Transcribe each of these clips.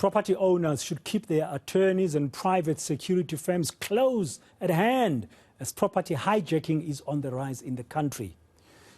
Property owners should keep their attorneys and private security firms close at hand as property hijacking is on the rise in the country.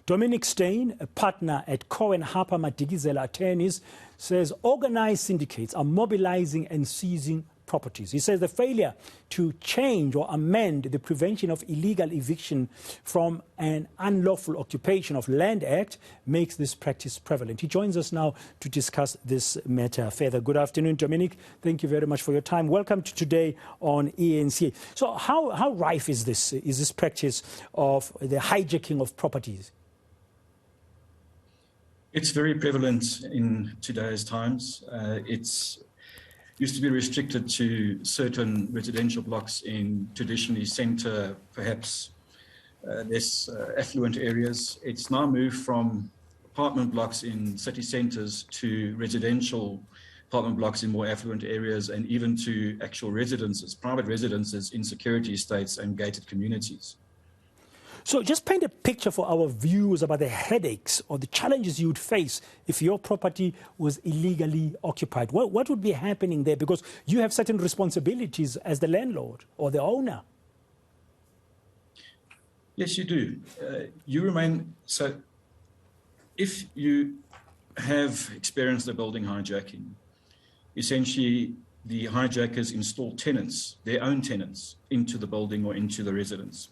Dominic Steyn, a partner at Cowan-Harper-Madikizela Attorneys, says organised syndicates are mobilising and seizing properties. He says the failure to change or amend the Prevention of Illegal Eviction from an Unlawful Occupation of Land Act makes this practice prevalent. He joins us now to discuss this matter further. Good afternoon, Dominic. Thank you very much for your time. Welcome to Today on ENC. So how rife is this practice of the hijacking of properties? It's very prevalent in today's times. It's used to be restricted to certain residential blocks in traditionally centre, perhaps less affluent areas. It's now moved from apartment blocks in city centres to residential apartment blocks in more affluent areas, and even to actual residences, private residences in security estates and gated communities. So just paint a picture for our viewers about the headaches or the challenges you would face if your property was illegally occupied. What would be happening there? Because you have certain responsibilities as the landlord or the owner. Yes, you do. So if you have experienced a building hijacking, essentially the hijackers install tenants, their own tenants, into the building or into the residence.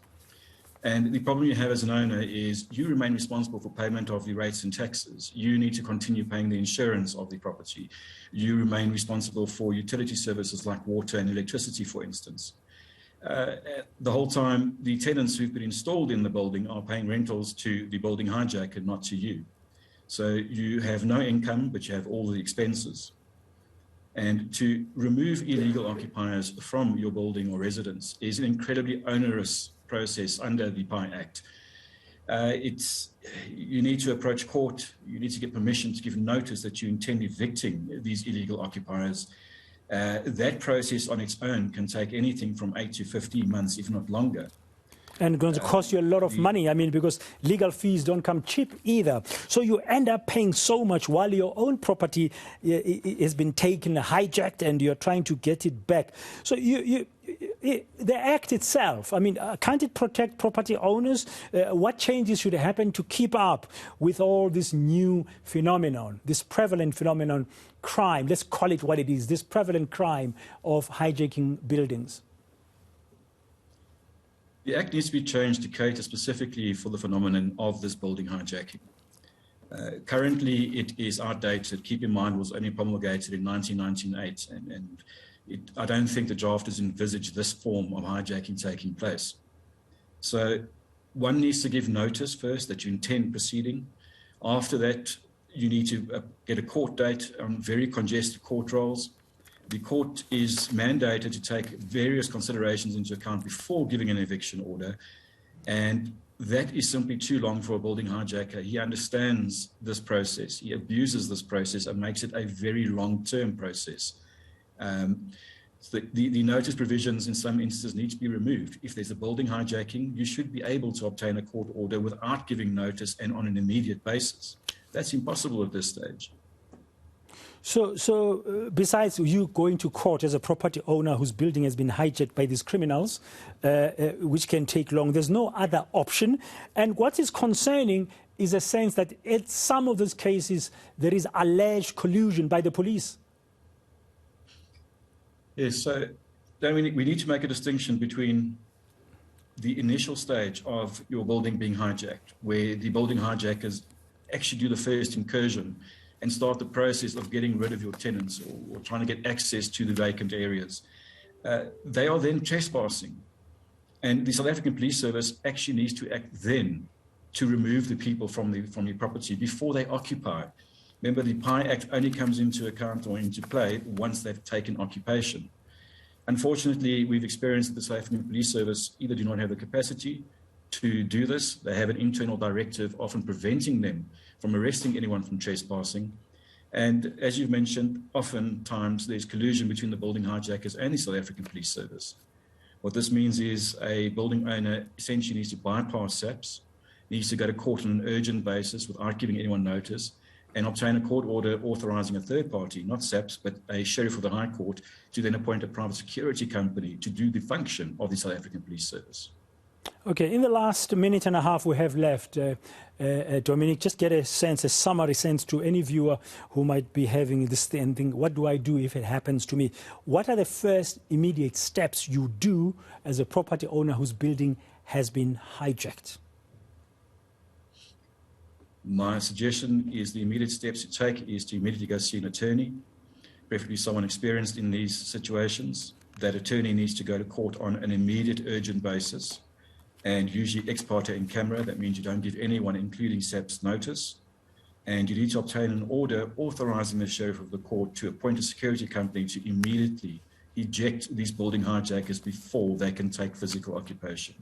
And the problem you have as an owner is you remain responsible for payment of the rates and taxes. You need to continue paying the insurance of the property. You remain responsible for utility services like water and electricity, for instance. The whole time, the tenants who've been installed in the building are paying rentals to the building hijacker, not to you. So you have no income, but you have all the expenses. And to remove illegal occupiers from your building or residence is an incredibly onerous process under the PI Act. You need to approach court, you need to get permission to give notice that you intend evicting these illegal occupiers. That process on its own can take anything from 8 to 15 months, if not longer. And going to cost you a lot of money, I mean, because legal fees don't come cheap either. So you end up paying so much while your own property has been taken, hijacked, and you're trying to get it back. So the Act itself, I mean, can't it protect property owners? What changes should happen to keep up with all this new phenomenon, this prevalent phenomenon, crime, let's call it what it is, this prevalent crime of hijacking buildings? The Act needs to be changed to cater specifically for the phenomenon of this building hijacking. Currently, it is outdated. Keep in mind, it was only promulgated in 1998, and I don't think the drafters envisaged this form of hijacking taking place. So one needs to give notice first that you intend proceeding. After that, you need to get a court date on very congested court rolls. The court is mandated to take various considerations into account before giving an eviction order, and that is simply too long for a building hijacker. He understands this process, he abuses this process and makes it a very long-term process. The notice provisions in some instances need to be removed. If there's a building hijacking, you should be able to obtain a court order without giving notice and on an immediate basis. That's impossible at this stage. So besides you going to court as a property owner whose building has been hijacked by these criminals, which can take long, there's no other option. And what is concerning is a sense that in some of those cases, there is alleged collusion by the police. Yes, so we need to make a distinction between the initial stage of your building being hijacked, where the building hijackers actually do the first incursion and start the process of getting rid of your tenants or trying to get access to the vacant areas. They are then trespassing. And the South African Police Service actually needs to act then to remove the people from your property before they occupy. Remember, the PI Act only comes into account or into play once they've taken occupation. Unfortunately, we've experienced that the South African Police Service either do not have the capacity to do this. They have an internal directive often preventing them from arresting anyone from trespassing. And as you've mentioned, oftentimes there's collusion between the building hijackers and the South African Police Service. What this means is a building owner essentially needs to bypass SAPS, needs to go to court on an urgent basis without giving anyone notice, and obtain a court order authorizing a third party, not SAPS, but a sheriff of the High Court, to then appoint a private security company to do the function of the South African Police Service. Okay, in the last minute and a half we have left, Dominic, just get a sense, a summary sense to any viewer who might be having this thing and think, what do I do if it happens to me? What are the first immediate steps you do as a property owner whose building has been hijacked? My suggestion is the immediate steps to take is to immediately go see an attorney, preferably someone experienced in these situations. That attorney needs to go to court on an immediate, urgent basis, and usually ex parte in camera. That means you don't give anyone, including SAPS, notice. And you need to obtain an order authorizing the sheriff of the court to appoint a security company to immediately eject these building hijackers before they can take physical occupation.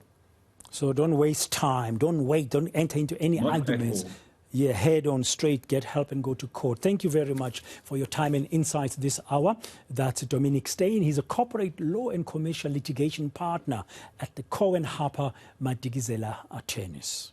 So don't waste time, don't wait, don't enter into any arguments. Yeah, head on straight, get help and go to court. Thank you very much for your time and insights this hour. That's Dominic Steyn. He's a corporate law and commercial litigation partner at the Cowan-Harper-Madikizela Attorneys.